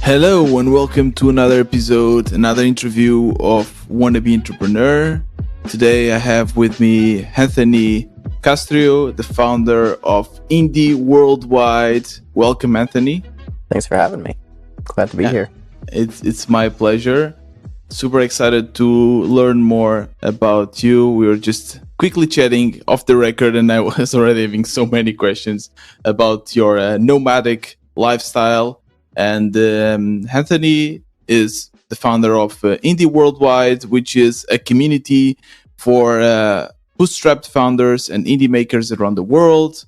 Hello and welcome to another episode, another interview of Wannabe Entrepreneur. Today I have with me Anthony Castrio, the founder of Indie Worldwide. Welcome, Anthony. Thanks for having me. Glad to be here. It's my pleasure. Super excited to learn more about you. We were just quickly chatting off the record and I was already having so many questions about your nomadic lifestyle. And Anthony is the founder of Indie Worldwide, which is a community for bootstrapped founders and indie makers around the world.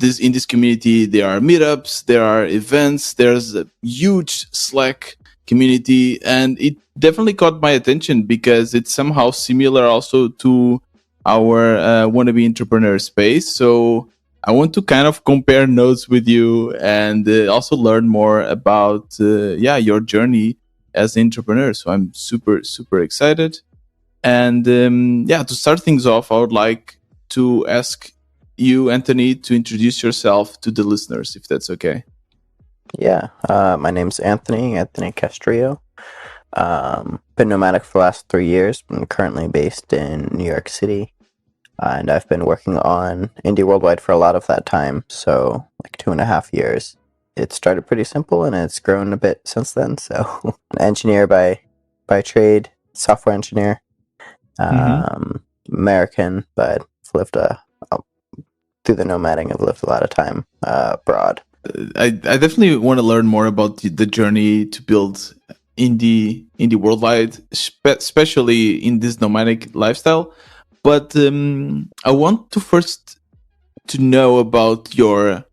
In this community, there are meetups, there are events, there's a huge Slack community, and it definitely caught my attention because it's somehow similar also to our Wannabe Entrepreneur space. So I want to kind of compare notes with you and also learn more about your journey as an entrepreneur. So I'm super excited. And to start things off, I would like to ask you, Anthony, to introduce yourself to the listeners, if that's okay. Yeah, my name's Anthony Castrio. Been nomadic for the last 3 years. I'm currently based in New York City. And I've been working on Indie Worldwide for a lot of that time, so like 2.5 years. It started pretty simple, and it's grown a bit since then. So, an engineer by trade, software engineer, American, but lived through the nomading. I've lived a lot of time abroad. I definitely want to learn more about the journey to build Indie Worldwide, especially in this nomadic lifestyle. But I want to first to know about your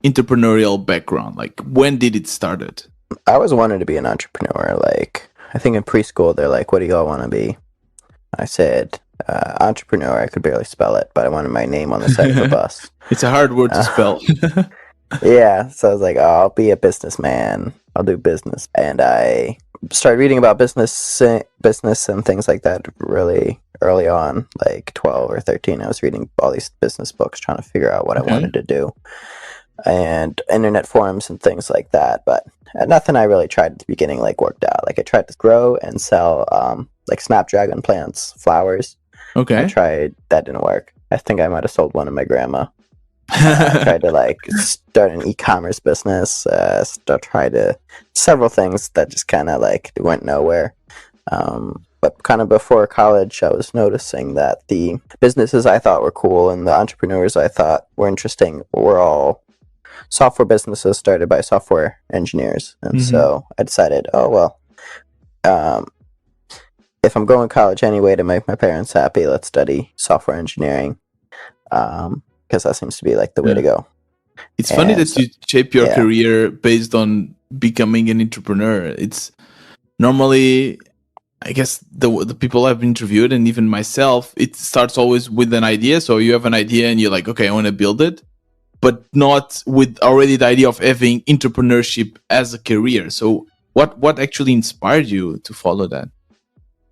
entrepreneurial background. Like, when did it started? I always wanted to be an entrepreneur. Like, I think in preschool, they're like, what do y'all want to be? I said, entrepreneur. I could barely spell it, but I wanted my name on the side of the bus. It's a hard word to spell. Yeah, so I was like, I'll be a businessman. I'll do business. And I started reading about business and things like that really early on, like 12 or 13. I was reading all these business books trying to figure out what I wanted to do, and internet forums and things like that. But nothing I really tried at the beginning like worked out. Like I tried to grow and sell like snapdragon plants, flowers. Okay. I tried, that didn't work. I think I might have sold one to my grandma. I tried to like start an e-commerce business, tried to several things that just kind of like went nowhere. But kind of before college, I was noticing that the businesses I thought were cool and the entrepreneurs I thought were interesting were all software businesses started by software engineers. And so I decided, if I'm going to college anyway to make my parents happy, let's study software engineering. Because that seems to be like the way to go. It's funny that you shape your career based on becoming an entrepreneur. It's normally, I guess, the people I've interviewed and even myself, it starts always with an idea. So you have an idea and you're like, okay, I want to build it, but not with already the idea of having entrepreneurship as a career. So what actually inspired you to follow that?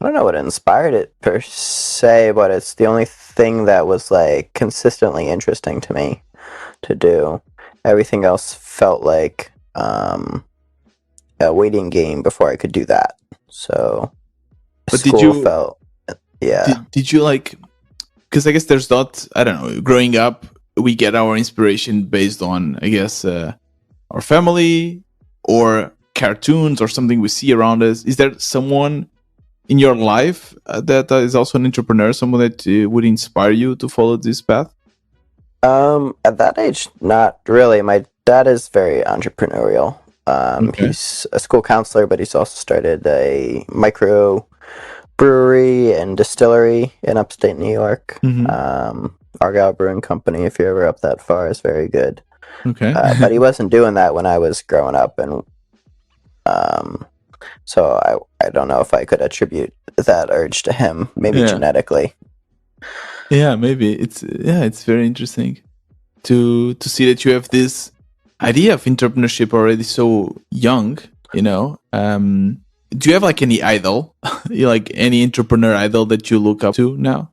I don't know what inspired it per se, but it's the only thing that was like consistently interesting to me to do. Everything else felt like a waiting game before I could do that. So, but did you like? Because I guess there's not. I don't know. Growing up, we get our inspiration based on, I guess, our family or cartoons or something we see around us. Is there someone in your life that is also an entrepreneur, someone that would inspire you to follow this path? At that age, not really. My dad is very entrepreneurial. He's a school counselor, but he's also started a micro brewery and distillery in upstate New York. Argyle Brewing Company, if you're ever up that far, is very good. Okay. But he wasn't doing that when I was growing up, and so I don't know if I could attribute that urge to him, maybe genetically. Yeah, maybe. It's very interesting to see that you have this idea of entrepreneurship already so young, you know. Do you have like any idol? Like any entrepreneur idol that you look up to now?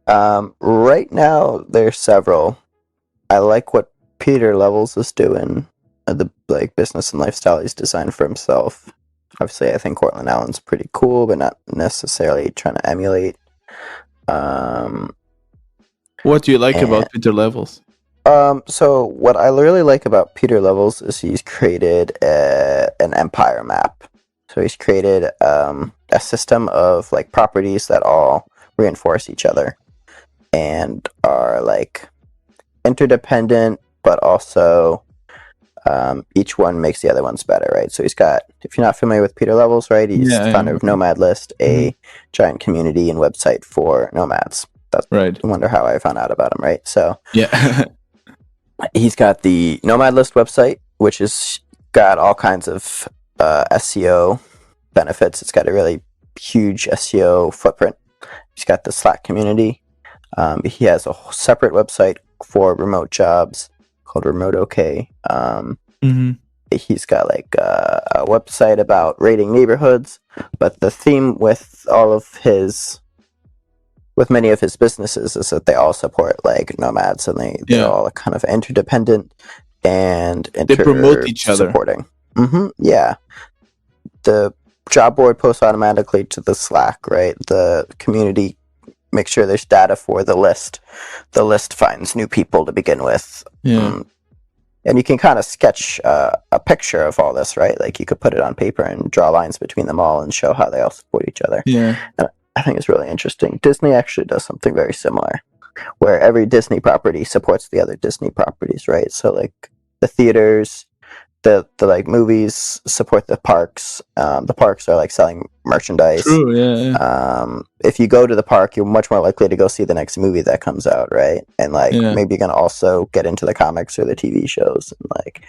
Right now there's several. I like what Peter Levels is doing. the like business and lifestyle he's designed for himself. Obviously, I think Cortland Allen's pretty cool, but not necessarily trying to emulate. What do you like about Peter Levels? So what I really like about Peter Levels is he's created an empire map. So he's created a system of like properties that all reinforce each other and are like interdependent, but also each one makes the other ones better, right? So he's got, if you're not familiar with Peter Levels, right, he's the founder of Nomad List, a giant community and website for nomads. That's right. I wonder how I found out about him, right? So yeah. He's got the Nomad List website, which has got all kinds of SEO benefits. It's got a really huge SEO footprint. He's got the Slack community. He has a separate website for remote jobs called Remote OK. He's got like a website about rating neighborhoods, but the theme with many of his businesses is that they all support like nomads, and they're all kind of interdependent and they promote each other. Supporting. Yeah. The job board posts automatically to the Slack, right? The community makes sure there's data for the list. The list finds new people to begin with. Yeah. And you can kind of sketch a picture of all this, right? Like you could put it on paper and draw lines between them all and show how they all support each other. Yeah. And I think it's really interesting. Disney actually does something very similar, where every Disney property supports the other Disney properties, right? So like the theaters, the like movies support the parks. The parks are like selling merchandise. True, yeah. If you go to the park, you're much more likely to go see the next movie that comes out, right? And like maybe you're gonna also get into the comics or the TV shows. And like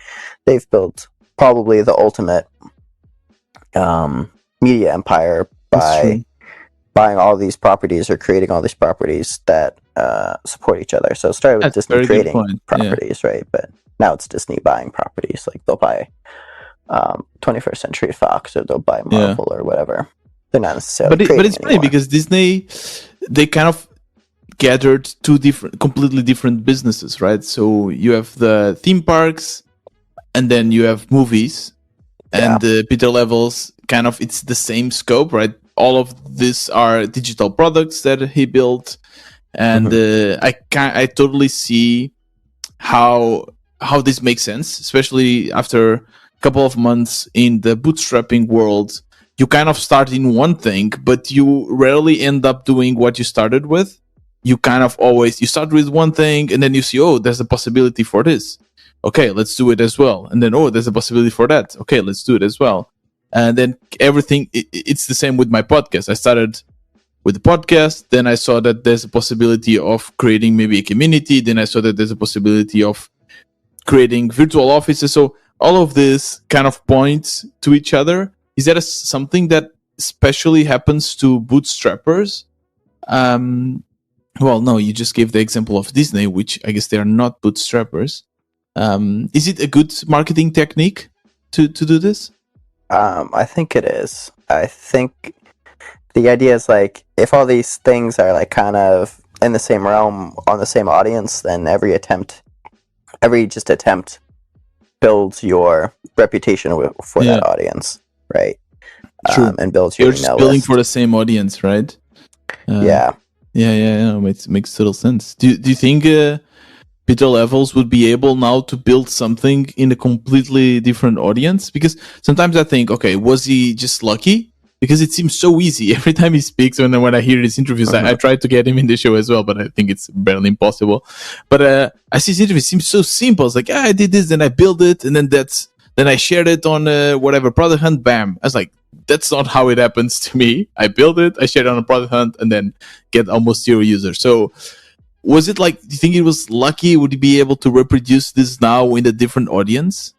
they've built probably the ultimate media empire by buying all these properties or creating all these properties that support each other. So it started with Disney creating properties, right? But now it's Disney buying properties. Like they'll buy 21st Century Fox, or they'll buy Marvel or whatever. They're not necessarily. But it's funny because Disney, they kind of gathered two completely different businesses, right? So you have the theme parks, and then you have movies, and Peter Levels kind of, it's the same scope, right? All of these are digital products that he built, and I totally see how this makes sense, especially after a couple of months in the bootstrapping world. You kind of start in one thing, but you rarely end up doing what you started with. You kind of always, you start with one thing, and then you see, oh, there's a possibility for this. Okay, let's do it as well. And then, oh, there's a possibility for that. Okay, let's do it as well. And then everything, it's the same with my podcast. I started with the podcast, then I saw that there's a possibility of creating maybe a community, then I saw that there's a possibility of creating virtual offices. So all of this kind of points to each other. Is that something that especially happens to bootstrappers? Well, no, you just gave the example of Disney, which I guess they are not bootstrappers. Is it a good marketing technique to do this? I think it is. I think the idea is like, if all these things are like kind of in the same realm on the same audience, then every attempt builds your reputation for that audience, right? True. And builds your You're just building list for the same audience, right? Yeah. It makes total sense. Do you think Peter Levels would be able now to build something in a completely different audience? Because sometimes I think, okay, was he just lucky? Because it seems so easy every time he speaks. And then when I hear his interviews, I try to get him in the show as well, but I think it's barely impossible. But I see his interviews, it seems so simple. It's like, I did this, then I built it, and then I shared it on whatever product hunt, bam. I was like, that's not how it happens to me. I build it, I share it on a product hunt, and then get almost 0 users. So was it like, do you think it was lucky? Would he be able to reproduce this now in a different audience?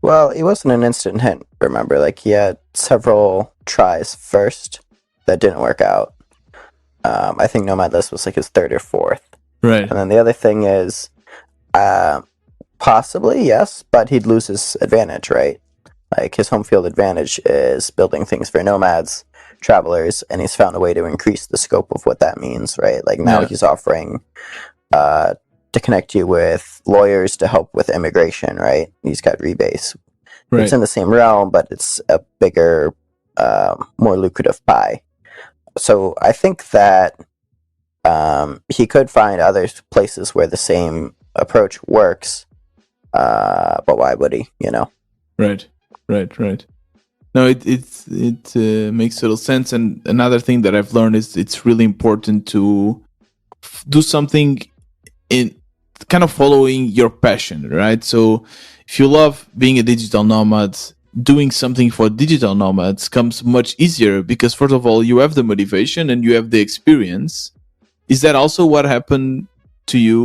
Well, it wasn't an instant hit, remember? Like, he had several tries first that didn't work out. I think Nomad List was like his third or fourth. Right. And then the other thing is, possibly, yes, but he'd lose his advantage, right? Like, his home field advantage is building things for nomads, travelers, and he's found a way to increase the scope of what that means, right? Like, now he's offering to connect you with lawyers to help with immigration, right? He's got Rebase. Right. It's in the same realm, but it's a bigger, more lucrative pie. So I think that he could find other places where the same approach works, but why would he? Right. No, it makes total sense. And another thing that I've learned is it's really important to do something in kind of following your passion, right? So if you love being a digital nomad, doing something for digital nomads comes much easier because first of all, you have the motivation and you have the experience. Is that also what happened to you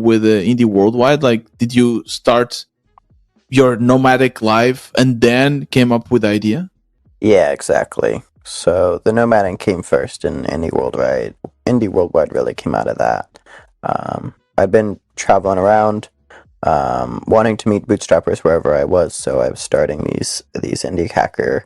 with Indie Worldwide? Like, did you start your nomadic life and then came up with the idea? Yeah, exactly. So the nomading came first, and Indie Worldwide. Indie Worldwide really came out of that. I'd been traveling around, wanting to meet bootstrappers wherever I was. So I was starting these indie hacker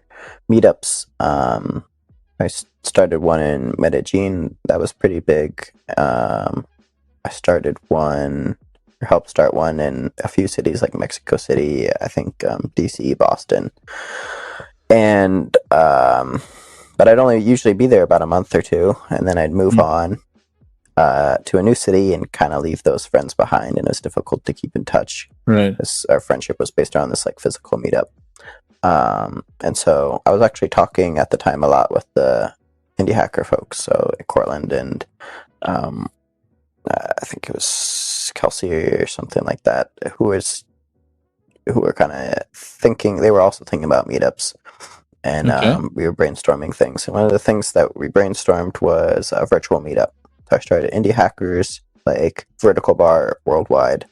meetups. I started one in Medellin. That was pretty big. I started one, or helped start one in a few cities like Mexico City, I think DC, Boston. And but I'd only usually be there about a month or two, and then I'd move on to a new city and kind of leave those friends behind, and it was difficult to keep in touch. Right. Our friendship was based around this like physical meetup. And so I was actually talking at the time a lot with the indie hacker folks, so in Cortland, and I think it was Kelsey or something like that, who were kind of thinking, they were also thinking about meetups, and we were brainstorming things. And one of the things that we brainstormed was a virtual meetup. So I started Indie Hackers, like Vertical Bar Worldwide,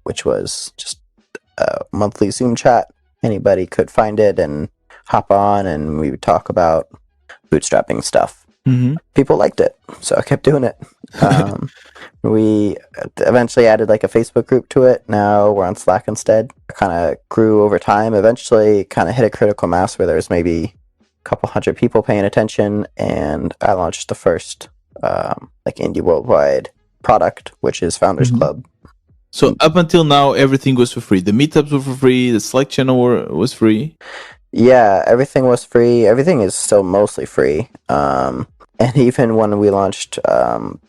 which was just a monthly Zoom chat. Anybody could find it and hop on, and we would talk about bootstrapping stuff. Mm-hmm. People liked it, so I kept doing it. We eventually added like a Facebook group to it. Now we're on Slack instead. It kind of grew over time. Eventually kind of hit a critical mass where there's maybe a couple hundred people paying attention, and I launched the first like Indie Worldwide product, which is Founders Club. So up until now, everything was for free. The meetups were for free. The Slack channel was free. Yeah, everything was free. Everything is still mostly free. And even when we launched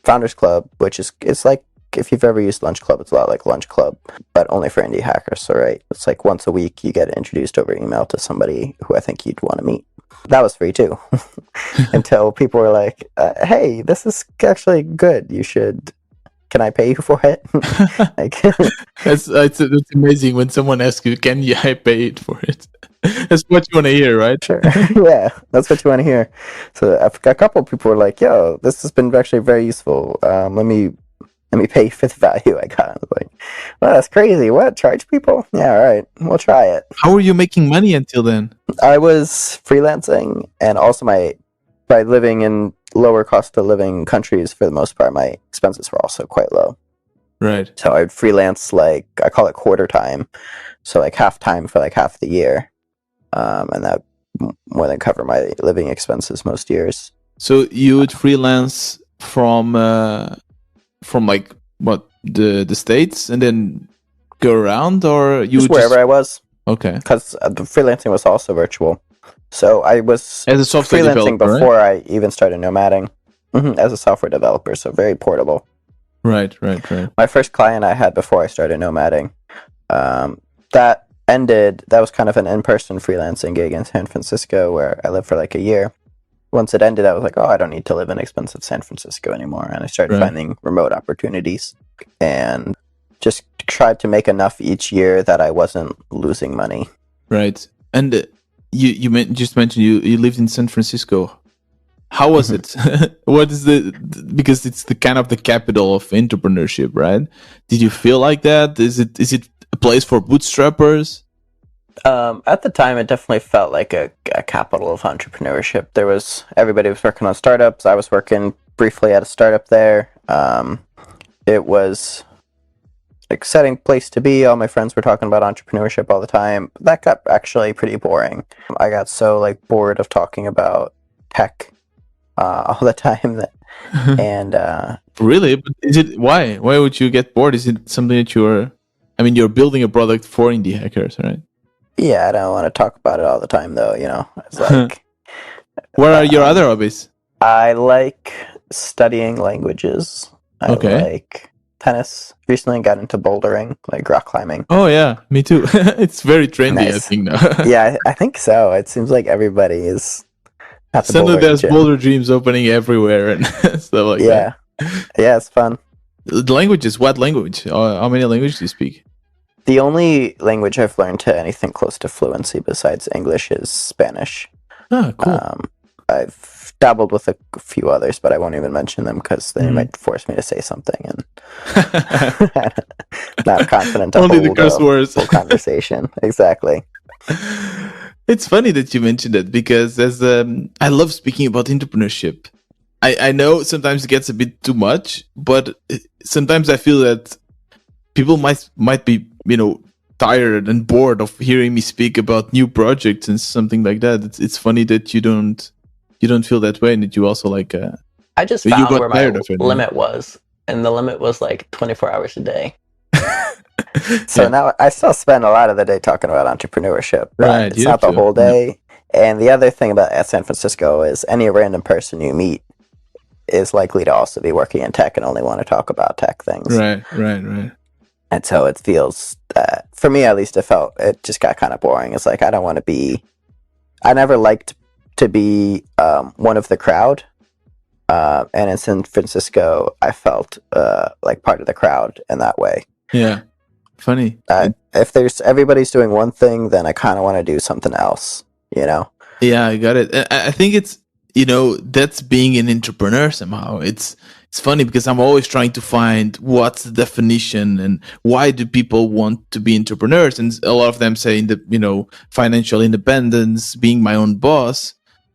Founders Club, which it's like, if you've ever used Lunch Club, it's a lot like Lunch Club, but only for indie hackers. So right, it's like once a week you get introduced over email to somebody who I think you'd want to meet. That was free too, until people were like, "Hey, this is actually good. You should. Can I pay you for it?" Like, it's amazing when someone asks you, "Can I pay it for it?" That's what you want to hear, right? Sure. Yeah, that's what you want to hear. So a couple of people were like, "Yo, this has been actually very useful. Let me pay for the value I got." I was like, "Well, that's crazy. What? Charge people? Yeah, all right, we'll try it." How were you making money until then? I was freelancing, and also by living in lower cost of living countries, for the most part, my expenses were also quite low. Right. So I'd freelance, like, I call it quarter time, so like half time for like half the year, and that more than cover my living expenses most years. So you would freelance from like what, the States, and then go around, or you Just would wherever I was. Okay. Because the freelancing was also virtual. So I was as a software freelancing developer, before I even started nomading, as a software developer, so very portable. Right. My first client I had before I started nomading, that ended. That was kind of an in-person freelancing gig in San Francisco where I lived for like a year. Once it ended, I was like, oh, I don't need to live in expensive San Francisco anymore. And I started finding remote opportunities and just tried to make enough each year that I wasn't losing money. Right. And you just mentioned you lived in San Francisco. How was it? What is because it's the kind of the capital of entrepreneurship, right? Did you feel like that? Is it a place for bootstrappers? At the time, it definitely felt like a capital of entrepreneurship. Everybody was working on startups. I was working briefly at a startup there. It was an exciting place to be. All my friends were talking about entrepreneurship all the time. That got actually pretty boring. I got so bored of talking about tech all the time. And Really? But is it why? Why would you get bored? Is it something that you're? I mean, you're building a product for indie hackers, right? yeah, I don't want to talk about it all the time, though. It's like What are your other hobbies? I like studying languages. I Okay. like tennis. Recently got into bouldering, like rock climbing. Oh yeah, me too. It's very trendy, I Nice. think now. Yeah, I think so. It seems like everybody is at the Suddenly, bouldering there's gym. boulder gyms opening everywhere and stuff like that. Yeah, it's fun. The languages? What language? How many languages do you speak? The only language I've learned to anything close to fluency besides English is Spanish. Ah, cool. I've dabbled with a few others, but I won't even mention them because they might force me to say something, and not confident to Only the hold curse a words. full conversation. Exactly. It's funny that you mentioned it because I love speaking about entrepreneurship. I know sometimes it gets a bit too much, but sometimes I feel that people might be tired and bored of hearing me speak about new projects and something like that. It's funny that you don't feel that way, and that you also like. I just you found got where my tired of it, limit was, and the limit was like 24 hours a day. So Yeah. now I still spend a lot of the day talking about entrepreneurship, but Right, it's you not have the to. whole day. And the other thing about at San Francisco is any random person you meet is likely to also be working in tech and only want to talk about tech things. Right. And so it feels, for me at least, it just got kind of boring. It's like, I don't want to be, I never liked to be one of the crowd. And in San Francisco, I felt like part of the crowd in that way. Yeah. Funny. If everybody's doing one thing, then I kind of want to do something else, Yeah, I got it. I think it's that's being an entrepreneur somehow. It's funny because I'm always trying to find what's the definition and why do people want to be entrepreneurs, and a lot of them say financial independence, being my own boss.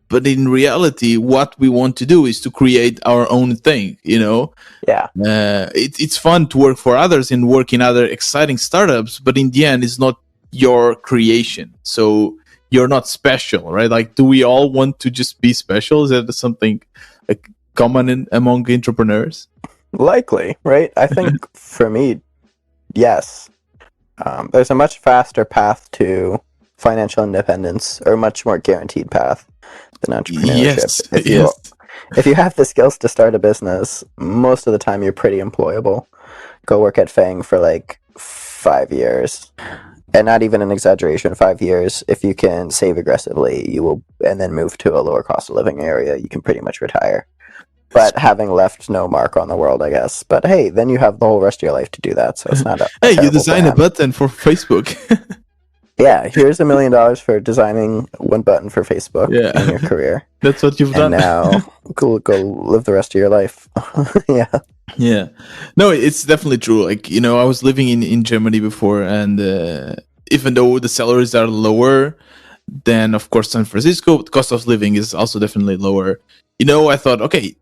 But in reality, what we want to do is to create our own thing. Yeah. It's fun to work for others and work in other exciting startups, but in the end, it's not your creation. So you're not special, right? Like, do we all want to just be special? Is that something like common among entrepreneurs? Likely, right? I think for me, yes. There's a much faster path to financial independence, or a much more guaranteed path than entrepreneurship. Yes. If you have the skills to start a business, most of the time you're pretty employable. Go work at Fang for like 5 years. And not even an exaggeration, 5 years. If you can save aggressively, you will, and then move to a lower cost of living area, you can pretty much retire. But having left no mark on the world, I guess. But hey, then you have the whole rest of your life to do that, so it's not a hey, you design plan. a button for Facebook. Yeah, here's $1 million for designing one button for Facebook in your career. That's what you've done. And now go live the rest of your life. Yeah. No, it's definitely true. Like, I was living in Germany before, and even though the salaries are lower than, of course, San Francisco, the cost of living is also definitely lower. I thought, okay,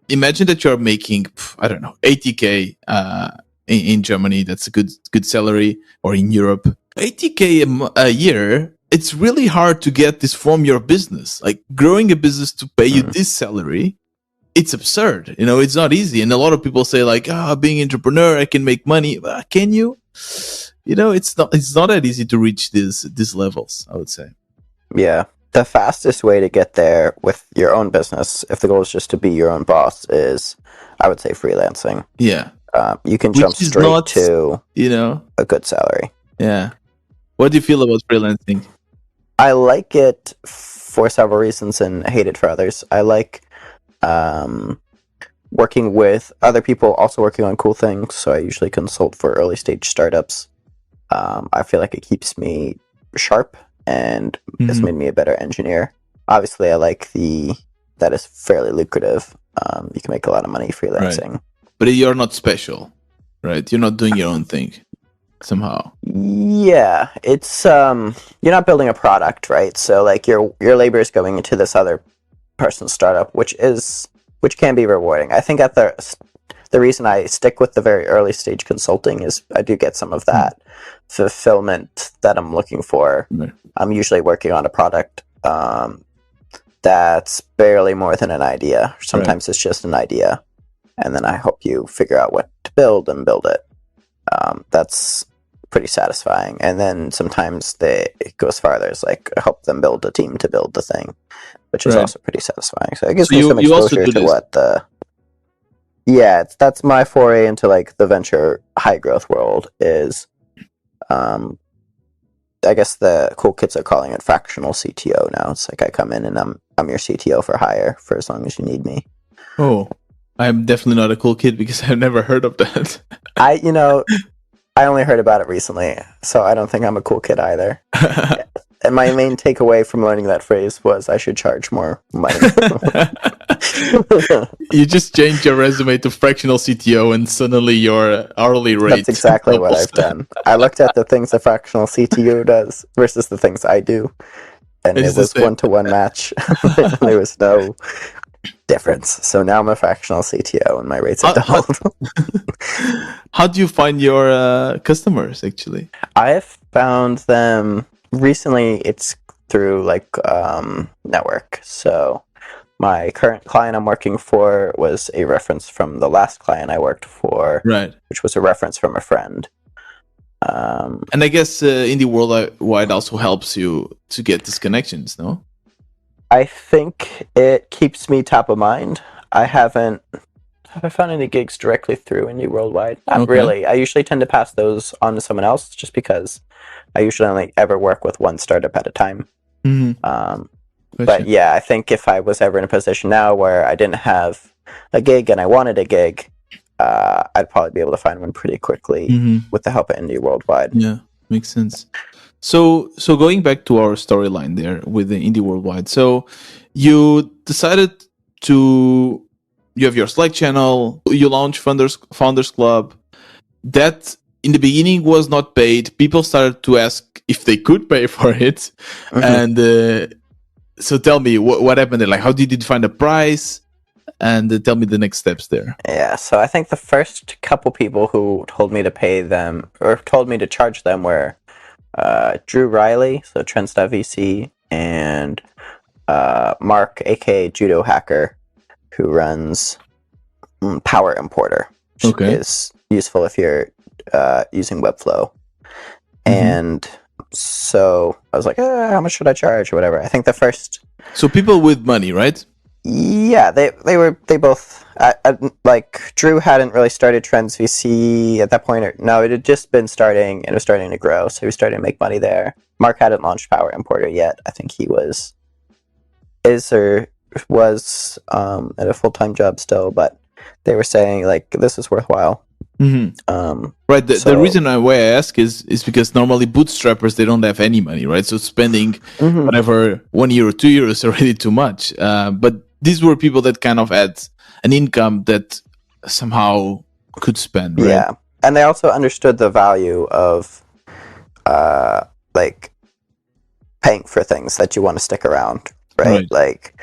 imagine that you're making, I don't know, 80K in Germany. That's a good salary, or in Europe. 80K a year, it's really hard to get this from your business. Like, growing a business to pay you this salary, it's absurd. It's not easy. And a lot of people say like, being an entrepreneur, I can make money. Can you? It's not that easy to reach these levels, I would say. Yeah. The fastest way to get there with your own business, if the goal is just to be your own boss, is, I would say, freelancing. Yeah. You can jump straight to a good salary. Yeah. What do you feel about freelancing? I like it for several reasons and hate it for others. I like working with other people also working on cool things. So I usually consult for early stage startups. I feel like it keeps me sharp and has made me a better engineer. Obviously, I like that is fairly lucrative. You can make a lot of money freelancing. Right. But you're not special, right? You're not doing your own thing somehow. Yeah, it's you're not building a product, right? So like your labor is going into this other person's startup, which can be rewarding. I think at the reason I stick with the very early stage consulting is I do get some of that fulfillment that I'm looking for. Right. I'm usually working on a product that's barely more than an idea. Sometimes it's just an idea, and then I help you figure out what to build and build it. That's pretty satisfying. And then sometimes it goes farther. It's like I help them build a team to build the thing, which is also pretty satisfying. So it gives me some exposure to what the... Yeah, that's my foray into like the venture high growth world is... I guess the cool kids are calling it fractional CTO now. It's like I come in and I'm your CTO for hire for as long as you need me. Oh, I'm definitely not a cool kid because I've never heard of that. I only heard about it recently, so I don't think I'm a cool kid either. And my main takeaway from learning that phrase was I should charge more money. You just changed your resume to fractional CTO and suddenly your hourly rate. That's exactly what I've done. I looked at the things a fractional CTO does versus the things I do, and it was one-to-one match. There was no difference. So now I'm a fractional CTO and my rates have doubled. How do you find your customers, actually? I've found them recently. It's through like network. So my current client I'm working for was a reference from the last client I worked for, right? Which was a reference from a friend. And I guess Indie Worldwide also helps you to get these connections, no? I think it keeps me top of mind. Have I found any gigs directly through Indie Worldwide? Not really. I usually tend to pass those on to someone else just because I usually only ever work with one startup at a time. Mm-hmm. But yeah, I think if I was ever in a position now where I didn't have a gig and I wanted a gig, I'd probably be able to find one pretty quickly with the help of Indie Worldwide. Yeah, makes sense. So going back to our storyline there with the Indie Worldwide. So you decided you have your Slack channel, you launch Founders Club. That in the beginning was not paid. People started to ask if they could pay for it. And so tell me, what happened there? Like, how did you find a price? And tell me the next steps there. Yeah, so I think the first couple people who told me to pay them, or told me to charge them, were Drew Riley, so Trendstar VC, and Mark, aka Judo Hacker, who runs Power Importer, which is useful if you're using Webflow. And so I was like, how much should I charge or whatever. I think the first... So people with money, right? Yeah, they both... like, Drew hadn't really started Trends VC at that point. No, it had just been starting, and it was starting to grow, so he was starting to make money there. Mark hadn't launched Power Importer yet. I think he was at a full-time job still, but they were saying, like, this is worthwhile. Right. The reason why I ask is because normally bootstrappers, they don't have any money, right? So spending whatever €1 or €2 is already too much. But these were people that kind of had an income that somehow could spend, right? Yeah, and they also understood the value of like paying for things that you want to stick around, right? Like,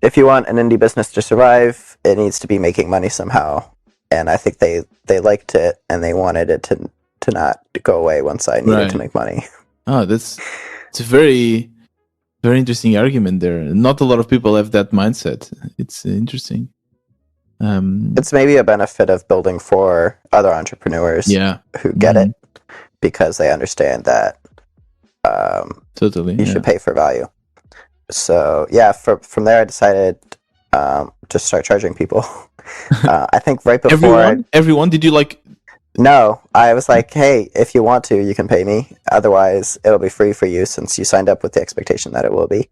if you want an indie business to survive, it needs to be making money somehow. And I think they liked it, and they wanted it to not go away once I needed to make money. Oh, it's a very, very interesting argument there. Not a lot of people have that mindset. It's interesting. It's maybe a benefit of building for other entrepreneurs who get it, because they understand that you should pay for value. So yeah, from there I decided to start charging people. I think right before everyone, did you like? No, I was like, hey, if you want to, you can pay me. Otherwise, it'll be free for you since you signed up with the expectation that it will be.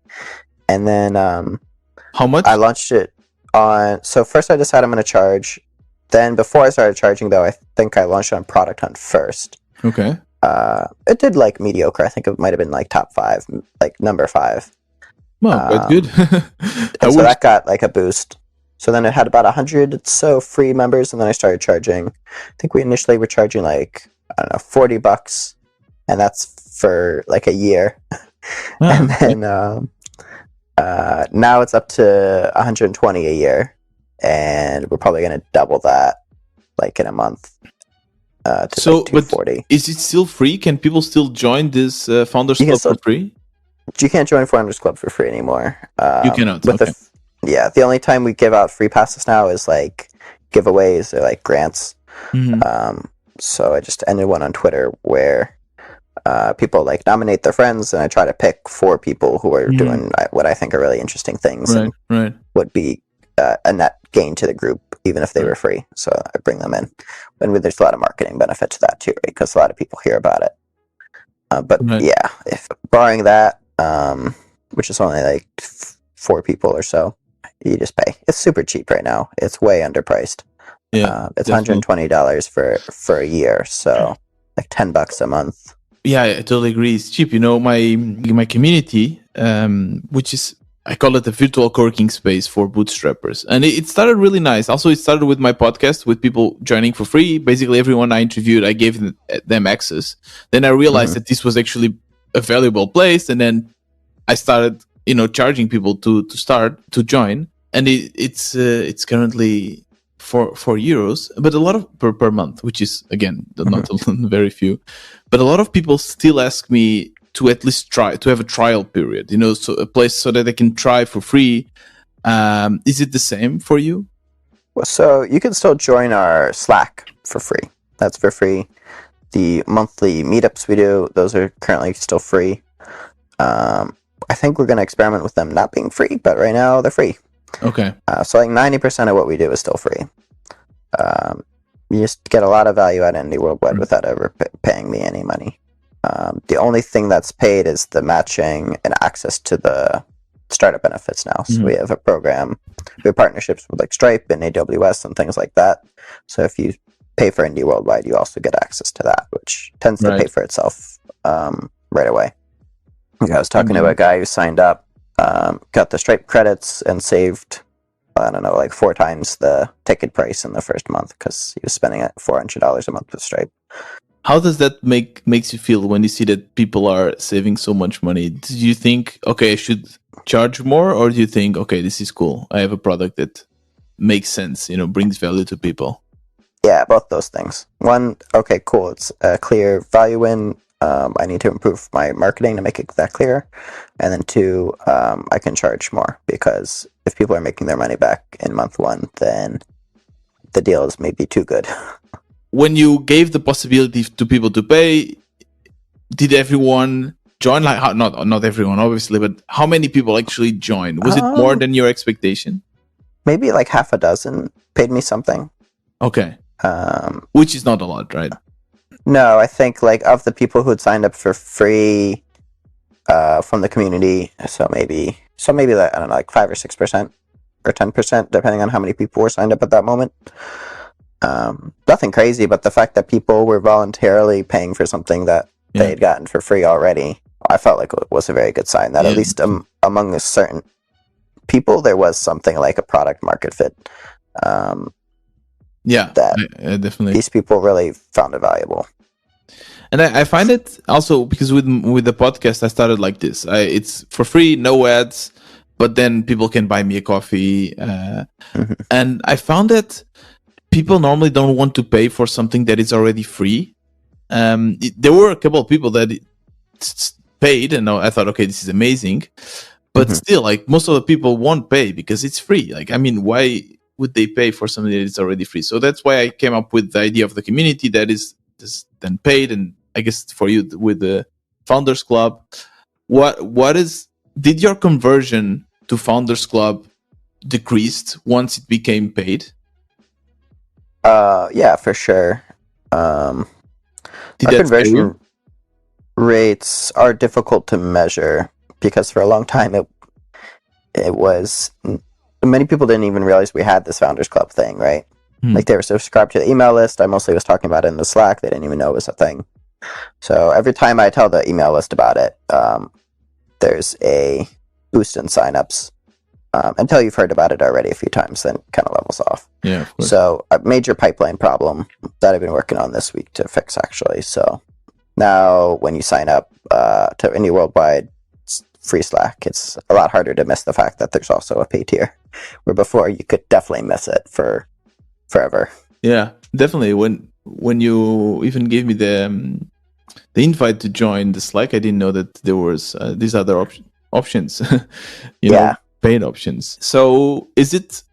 And then how much? I launched it on. So first, I decided I'm going to charge. Then before I started charging, though, I think I launched it on Product Hunt first. Okay. It did like mediocre. I think it might have been like top 5, like number 5. Well, quite good. And so that got like a boost. So then it had about 100 or so free members, and then I started charging. I think we initially were charging like, I don't know, $40, and that's for like a year. And then now it's up to 120 a year, and we're probably going to double that like in a month. To like 240. But is it still free? Can people still join this Founders Club for free? you can't join Foreigners Club for free anymore. You cannot. With Okay. the only time we give out free passes now is like giveaways or like grants. Hmm. So I just ended one on Twitter where people like nominate their friends, and I try to pick 4 people who are doing what I think are really interesting things and Right. would be a net gain to the group, even if they were free. So I bring them in, and there's a lot of marketing benefit to that too, right? Because a lot of people hear about it. But Right. yeah, if barring that, which is only like 4 people or so, you just pay. It's super cheap right now. It's way underpriced. Yeah. It's Definitely. $120 for a year, so like $10 a month. Yeah, I totally agree. It's cheap. My community, which is, I call it a virtual co-working space for bootstrappers, and it started really nice. Also, it started with my podcast, with people joining for free. Basically, everyone I interviewed, I gave them access. Then I realized that this was actually a valuable place, and then I started, charging people to join, and it's currently €4, but a lot of per month, which is again not very few, but a lot of people still ask me to at least try to have a trial period, so a place so that they can try for free. Is it the same for you? So you can still join our Slack for free. That's for free. The monthly meetups we do, those are currently still free. I think we're going to experiment with them not being free, but right now they're free. Okay. So like 90% of what we do is still free. You just get a lot of value out of Indie Worldwide without ever paying me any money. The only thing that's paid is the matching and access to the startup benefits now. So we have a program, we have partnerships with like Stripe and AWS and things like that. So if you pay for Indie Worldwide, you also get access to that, which tends to pay for itself right away. I was talking to a guy who signed up, got the Stripe credits, and saved, I don't know, like 4 times the ticket price in the first month because he was spending $400 a month with Stripe. How does that makes you feel when you see that people are saving so much money? Do you think, okay, I should charge more, or do you think, okay, this is cool, I have a product that makes sense, brings value to people? Yeah, both those things. One, okay, cool, it's a clear value in. I need to improve my marketing to make it that clear. And then 2, I can charge more because if people are making their money back in month 1, then the deal is maybe too good. When you gave the possibility to people to pay, did everyone join? Like, not everyone, obviously, but how many people actually joined? Was it more than your expectation? Maybe like half a dozen paid me something. Okay. Which is not a lot, right? No, I think like of the people who had signed up for free from the community, so maybe like, I don't know, like 5 or 6% or 10%, depending on how many people were signed up at that moment. Nothing crazy, but the fact that people were voluntarily paying for something that they had gotten for free already, I felt like it was a very good sign that at least among a certain people there was something like a product market fit. That definitely. These people really found it valuable. And I find it also because with the podcast I started like this. It's for free, no ads, but then people can buy me a coffee. And I found that people normally don't want to pay for something that is already free. There were a couple of people that paid, and I thought, okay, this is amazing. But still, like, most of the people won't pay because it's free. Like, I mean, why would they pay for something that is already free? So that's why I came up with the idea of the community that is then paid. And I guess for you with the Founders Club, did your conversion to Founders Club decreased once it became paid? Yeah, for sure. Our conversion rates are difficult to measure because for a long time it was, many people didn't even realize we had this Founders Club thing, right? Like they were subscribed to the email list. I mostly was talking about it in the Slack. They didn't even know it was a thing. So every time I tell the email list about it, there's a boost in signups. Until you've heard about it already a few times, then it kind of levels off. Yeah, of course. So a major pipeline problem that I've been working on this week to fix, actually. So now when you sign up to Indie Worldwide free Slack, it's a lot harder to miss the fact that there's also a pay tier, where before you could definitely miss it for forever. Yeah, definitely. When you even gave me the the invite to join the Slack, I didn't know that there was these other options, paid options. So is it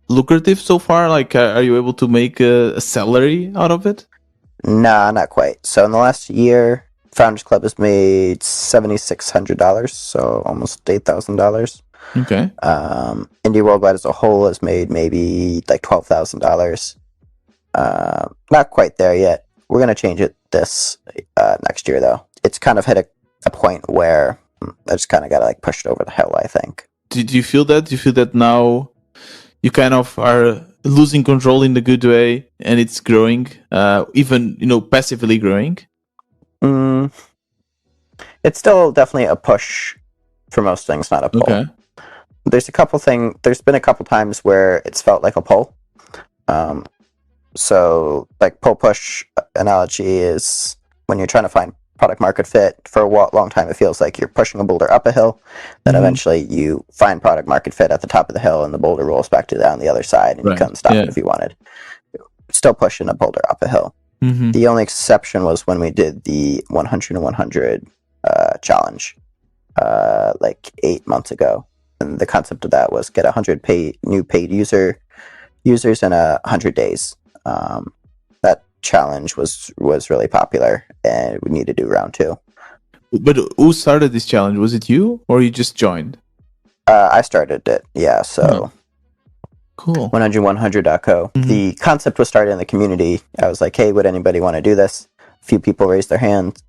lucrative so far? Like, are you able to make a salary out of it? Nah, not quite. So in the last year, Founders Club has made $7,600, so almost $8,000. Okay. Indie Worldwide as a whole has made maybe like $12,000. Not quite there yet. We're gonna change it this next year, though. It's kind of hit a point where I just kind of gotta like push it over the hill, I think. Do you feel that? Do you feel that now you kind of are losing control in the good way, and it's growing, even passively growing? It's still definitely a push for most things, not a pull. Okay. There's been a couple times where it's felt like a pull. So like pull push analogy is when you're trying to find product market fit. For a long time it feels like you're pushing a boulder up a hill, then eventually you find product market fit at the top of the hill and the boulder rolls back to down the other side and you couldn't stop it if you wanted. Still pushing a boulder up a hill. The only exception was when we did the 100 and 100 challenge like 8 months ago, and the concept of that was get 100 new paid users in 100 days. That challenge was really popular, and we need to do round 2. But who started this challenge? Was it you, or you just joined? I started it, yeah. So cool. 100100.co. The concept was started in the community. I was like, hey, would anybody want to do this? A few people raised their hands.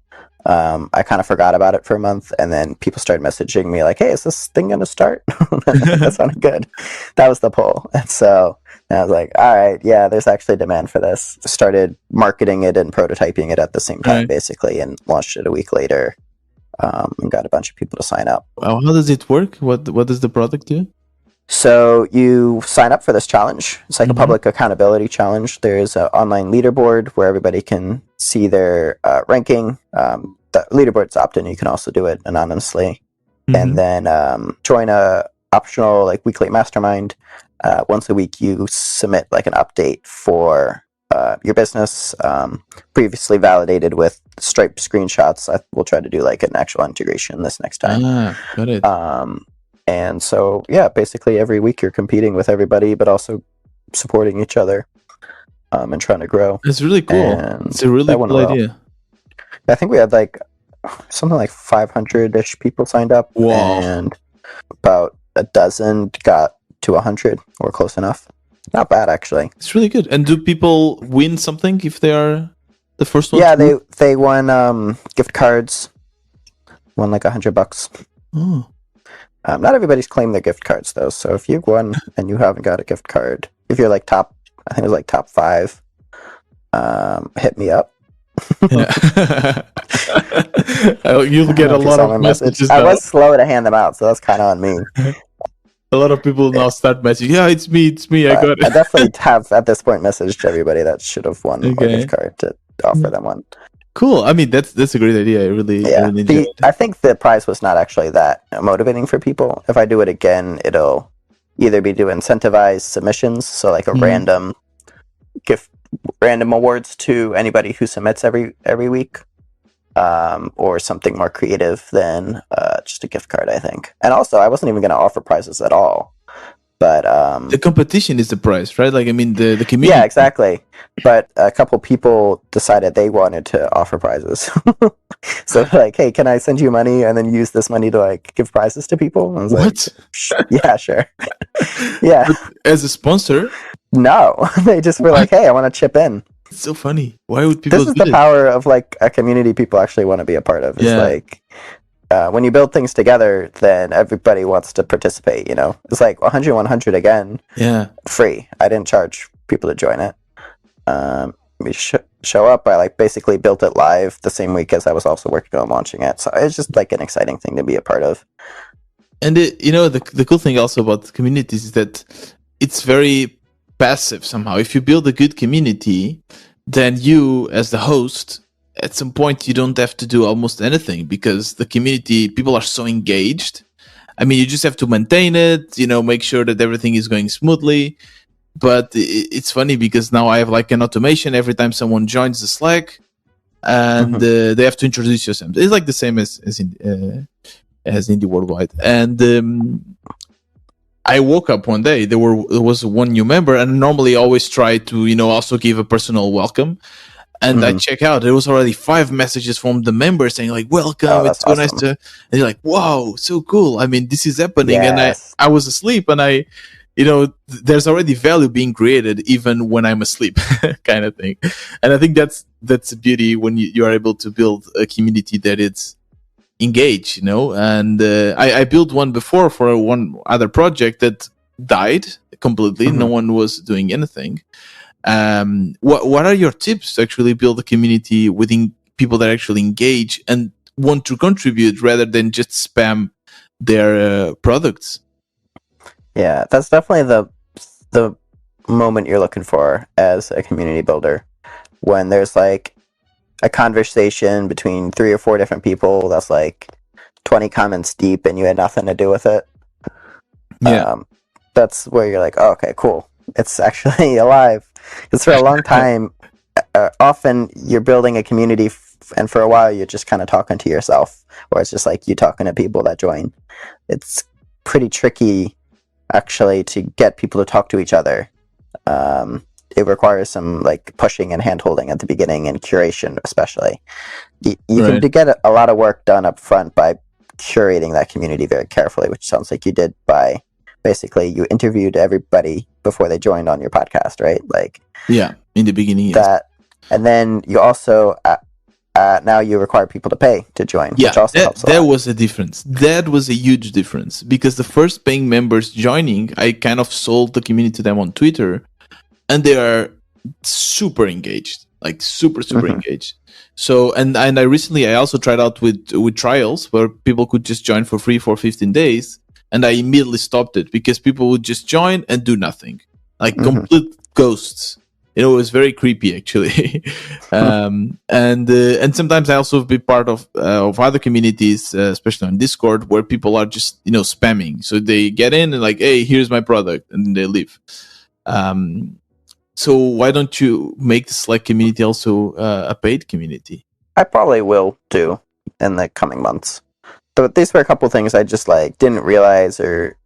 I kind of forgot about it for a month, and then people started messaging me like, hey, is this thing going to start? That sounded good. That was the poll. And so I was like, all right, yeah, there's actually demand for this. Started marketing it and prototyping it at the same time, basically, and launched it a week later, and got a bunch of people to sign up. How does it work? What does the product do? So you sign up for this challenge. It's like a public accountability challenge. There's an online leaderboard where everybody can see their ranking. The leaderboard's opt-in. You can also do it anonymously. And then join a optional like weekly mastermind. Once a week, you submit like an update for your business, previously validated with Stripe screenshots. We'll try to do like an actual integration this next time. Got it. And so, yeah, basically every week you're competing with everybody, but also supporting each other and trying to grow. It's really cool. And it's a really cool idea. I think we had like something like 500-ish people signed up. Wow. And about a dozen got to 100 or close enough. Not bad, actually. It's really good. And do people win something if they are the first one? Yeah, they won gift cards. Won like $100. Oh. Not everybody's claimed their gift cards, though. So if you won and you haven't got a gift card, if you're like top, I think it was like top 5, hit me up. Yeah. You'll get a lot of messages. I was slow to hand them out, so that's kind of on me. A lot of people now start messaging. Yeah, it's me. I got it. I definitely have at this point messaged everybody that should have won a gift card to offer them one. Cool. I mean, that's a great idea. I really enjoyed it. I think the prize was not actually that motivating for people. If I do it again, it'll either be to incentivize submissions, so like a random awards to anybody who submits every week, or something more creative than just a gift card, I think. And also, I wasn't even going to offer prizes at all. But the competition is the prize, right? Like, I mean, the community. Yeah, exactly. But a couple people decided they wanted to offer prizes. So like, hey, can I send you money and then use this money to like give prizes to people? And I was what? Like, yeah, sure. Yeah. But as a sponsor? No, they just were like, hey, I want to chip in. It's so funny. Why would people? This is the power of like a community people actually want to be a part of. It's like. When you build things together, then everybody wants to participate, you know? It's like 100 again. Yeah. Free. I didn't charge people to join it. We show up. I like basically built it live the same week as I was also working on launching it. So it's just like an exciting thing to be a part of. And the cool thing also about communities is that it's very passive somehow. If you build a good community, then you as the host, at some point you don't have to do almost anything because the community, people are so engaged. I mean, you just have to maintain it, make sure that everything is going smoothly. But it's funny because now I have like an automation every time someone joins the Slack. and Mhm. they have to introduce yourself. It's like the same as Indie Worldwide. And I woke up one day. There was one new member, and normally I always try to also give a personal welcome. And I Mhm. check out, there was already 5 messages from the members saying like, Oh, welcome, it's that's so nice awesome. to, and you're like, wow, so cool. I mean, this is happening. And Yes. I was asleep, and there's already value being created even when I'm asleep, kind of thing. And I think that's the beauty when you are able to build a community that it's engaged, and I built one before for one other project that died completely. No Mhm. one was doing anything. What are your tips to actually build a community within people that actually engage and want to contribute rather than just spam their products? Yeah, that's definitely the moment you're looking for as a community builder, when there's like a conversation between 3 or 4 different people that's like 20 comments deep and you had nothing to do with it. Yeah. That's where you're like, oh, okay, cool, it's actually alive. Because for a long time, often you're building a community and for a while you're just kind of talking to yourself, or it's just like you talking to people that join. It's pretty tricky actually to get people to talk to each other. It requires some like pushing and hand holding at the beginning and curation, especially. You can Right. get a lot of work done up front by curating that community very carefully, which sounds like you did by basically you interviewed everybody before they joined on your podcast, right? Like Yeah. In the beginning, yes. that, and then you also now you require people to pay to join, Yeah, which also helps a that lot. was a difference. That was a huge difference because the first paying members joining, I kind of sold the community to them on Twitter, and they are super engaged, like super Mhm. engaged. So and I also tried out with trials where people could just join for free for 15 days, and I immediately stopped it because people would just join and do nothing, like Mhm. complete ghosts. It was very creepy actually. And sometimes I also be part of other communities, especially on Discord, where people are just spamming. So they get in and like, hey, here's my product, and then they leave. So why don't you make the Slack community also a paid community? I probably will do in the coming months. But these were a couple things I just like didn't realize or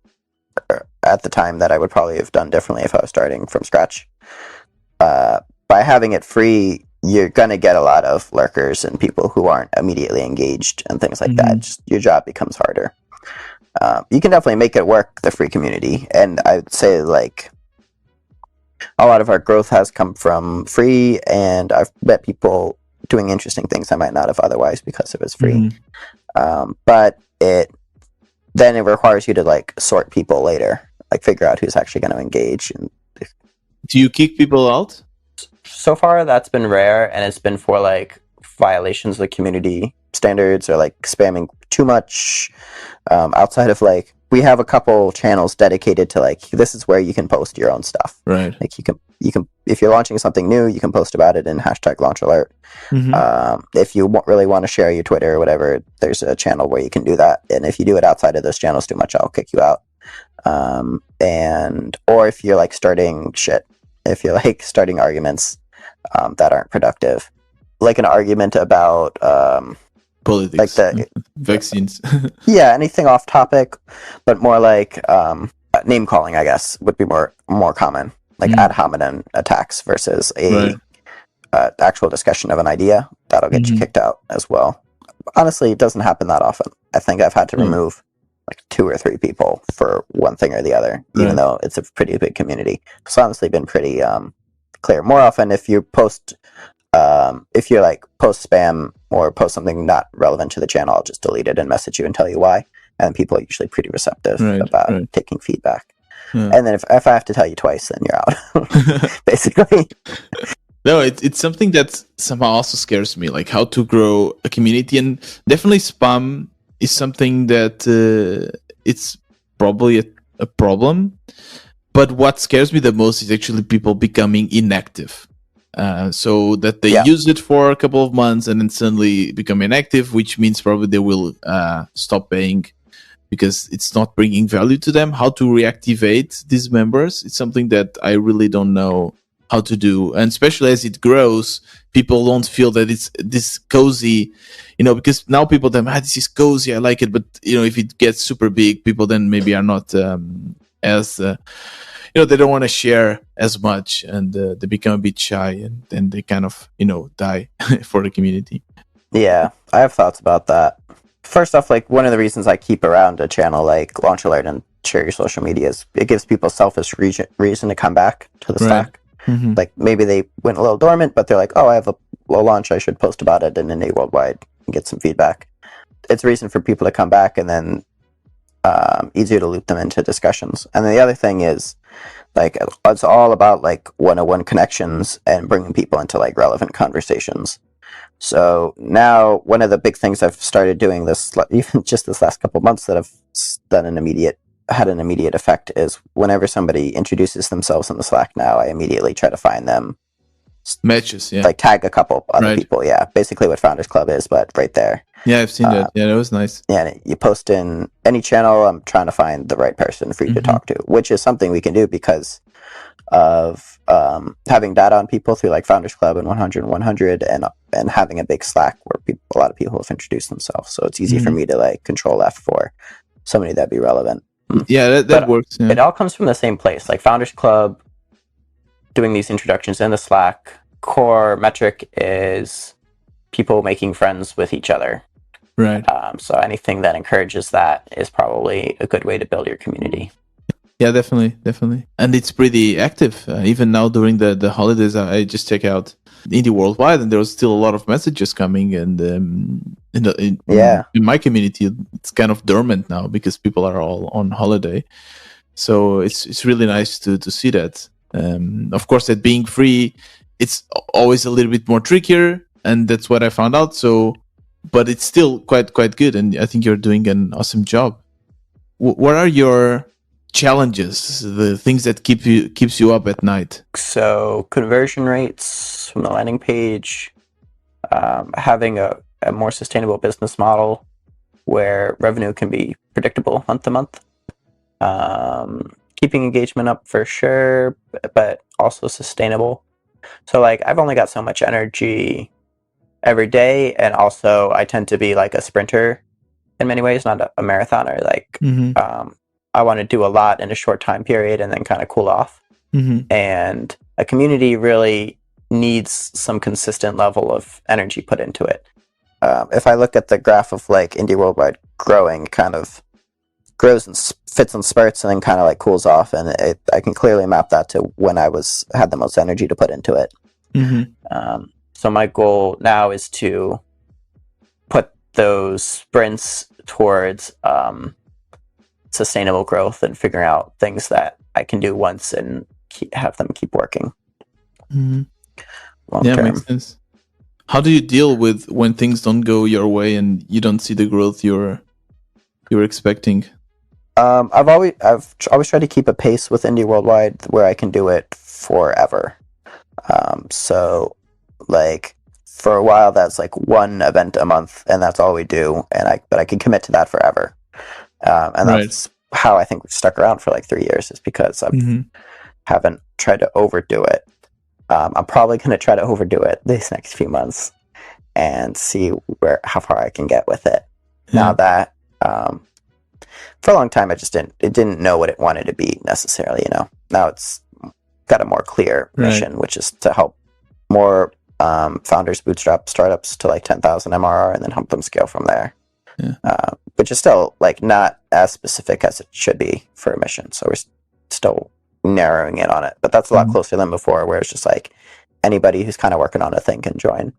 at the time that I would probably have done differently if I was starting from scratch. By having it free, you're gonna get a lot of lurkers and people who aren't immediately engaged and things like that. Just your job becomes harder. You can definitely make it work, the free community, and I'd say like a lot of our growth has come from free, and I've met people doing interesting things I might not have otherwise because it was free. But it requires you to like sort people later, like figure out who's actually going to engage. And do you kick people out? so far, that's been rare, and it's been for like violations of the community standards or like spamming too much. Outside of like, we have a couple channels dedicated to like, this is where you can post your own stuff. Right. Like you can if you're launching something new, you can post about it in #launch_alert. If you really want to share your Twitter or whatever, there's a channel where you can do that. And if you do it outside of those channels too much, I'll kick you out. Or if you're like starting shit, if you're like starting arguments that aren't productive, like an argument about politics, like the vaccines. Yeah, anything off topic, but more like name calling, I guess, would be more common, like ad hominem attacks versus a actual discussion of an idea. That'll get you kicked out as well. Honestly, it doesn't happen that often. I think I've had to remove like 2 or 3 people for one thing or the other, even though it's a pretty big community. It's honestly been pretty clear. More often, if you post, if you're like post spam or post something not relevant to the channel, I'll just delete it and message you and tell you why. And people are usually pretty receptive about taking feedback. And then if I have to tell you twice, then you're out, basically. No, it's something that somehow also scares me, like how to grow a community. And definitely spam is something that it's probably a problem. But what scares me the most is actually people becoming inactive. So that they use it for a couple of months and then suddenly become inactive, which means probably they will stop paying because it's not bringing value to them. How to reactivate these members, it's something that I really don't know how to do, and especially as it grows, people don't feel that it's this cozy, because now people think, this is cozy, I like it, but if it gets super big, people then maybe are not as they don't want to share as much, and they become a bit shy, and then they kind of die for the community. Yeah, I have thoughts about that. First off, like, one of the reasons I keep around a channel like Launch Alert and Share Your Social Media is it gives people selfish reason to come back to the Slack. Mm-hmm. Like, maybe they went a little dormant, but they're like, oh, I have a launch, I should post about it in Indie Worldwide and get some feedback. It's a reason for people to come back, and then easier to loop them into discussions. And then the other thing is, like, it's all about like one-on-one connections and bringing people into like relevant conversations. So now one of the big things I've started doing this, even just this last couple of months, that have had an immediate effect is whenever somebody introduces themselves in the Slack now, I immediately try to find them matches, like tag a couple other people. Yeah, basically what Founders Club is, but right there. Yeah, I've seen that. Yeah, that was nice. Yeah, you post in any channel. I'm trying to find the right person for you to talk to, which is something we can do because of having data on people through like Founders Club and 100 and 100, and having a big Slack where a lot of people have introduced themselves. So it's easy for me to like Control F for somebody that'd be relevant. Yeah, that works. Yeah. It all comes from the same place, like Founders Club, doing these introductions in the Slack. Core metric is people making friends with each other. Right. So anything that encourages that is probably a good way to build your community. Yeah, definitely. And it's pretty active. Even now during the holidays, I just check out Indie Worldwide, and there's still a lot of messages coming. And in my community, it's kind of dormant now because people are all on holiday. So it's really nice to see that. Of course, that being free, it's always a little bit more trickier, and that's what I found out. So, but it's still quite good, and I think you're doing an awesome job. What are your challenges, the things that keeps you up at night? So conversion rates from the landing page, having a more sustainable business model where revenue can be predictable month to month, keeping engagement up for sure, but also sustainable. So like I've only got so much energy every day, and also I tend to be like a sprinter in many ways, not a marathoner. Like I want to do a lot in a short time period and then kind of cool off. And a community really needs some consistent level of energy put into it. If I look at the graph of like Indie Worldwide growing, kind of grows and fits in spurts and then kind of like cools off, and I can clearly map that to when I had the most energy to put into it. So my goal now is to put those sprints towards sustainable growth and figuring out things that I can do once and have them keep working. Yeah, makes sense. How do you deal with when things don't go your way and you don't see the growth you're expecting? I've always tried to keep a pace with Indie Worldwide where I can do it forever. So like for a while that's like one event a month and that's all we do, but I can commit to that forever. And that's how I think we've stuck around for like 3 years, is because I haven't tried to overdo it. I'm probably going to try to overdo it these next few months and see how far I can get with it. Now that for a long time it didn't know what it wanted to be necessarily, Now it's got a more clear mission, which is to help more founders bootstrap startups to like 10,000 MRR and then help them scale from there. Which is still like not as specific as it should be for a mission. So we're still narrowing in on it, but that's a lot closer than before, where it's just like anybody who's kind of working on a thing can join.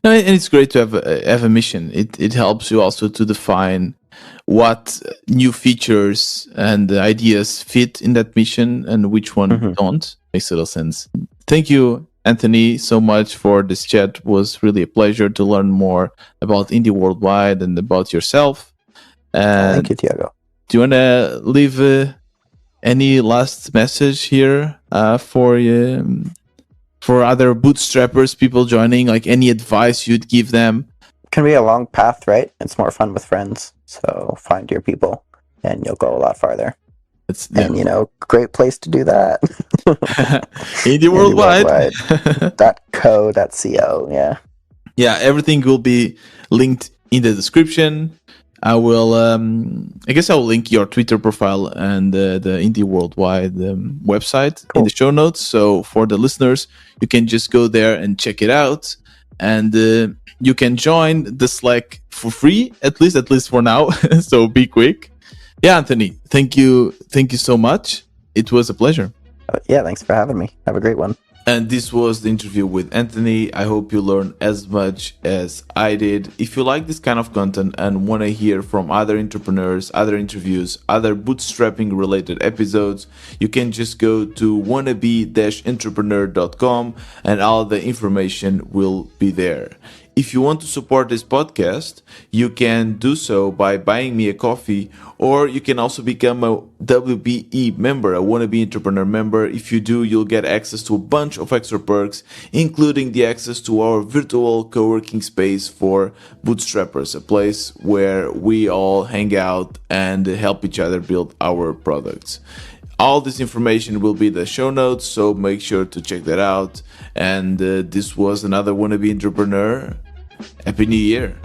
No, and it's great to have a mission. It helps you also to define what new features and ideas fit in that mission and which one don't. Makes a little sense. Thank you, Anthony, so much for this chat. It was really a pleasure to learn more about Indie Worldwide and about yourself. Thank you, Tiago. Do you want to leave any last message here for other bootstrappers, people joining? Like any advice you'd give them? It can be a long path, right? It's more fun with friends. So find your people and you'll go a lot farther. And great place to do that. Indie Worldwide. .co.co. Yeah. Yeah, everything will be linked in the description. I will, I guess I'll link your Twitter profile and the Indie Worldwide website in the show notes. So for the listeners, you can just go there and check it out. And you can join the Slack for free, at least for now. So be quick. Yeah, Anthony, thank you so much. It was a pleasure. Yeah, thanks for having me. Have a great one. And this was the interview with Anthony. I hope you learned as much as I did. If you like this kind of content and want to hear from other entrepreneurs, other interviews, other bootstrapping related episodes, you can just go to wannabe-entrepreneur.com and all the information will be there. If you want to support this podcast, you can do so by buying me a coffee, or you can also become a WBE member, a Wannabe Entrepreneur member. If you do, you'll get access to a bunch of extra perks, including the access to our virtual co-working space for bootstrappers, a place where we all hang out and help each other build our products. All this information will be in the show notes, so make sure to check that out. And this was another Wannabe Entrepreneur. Happy New Year.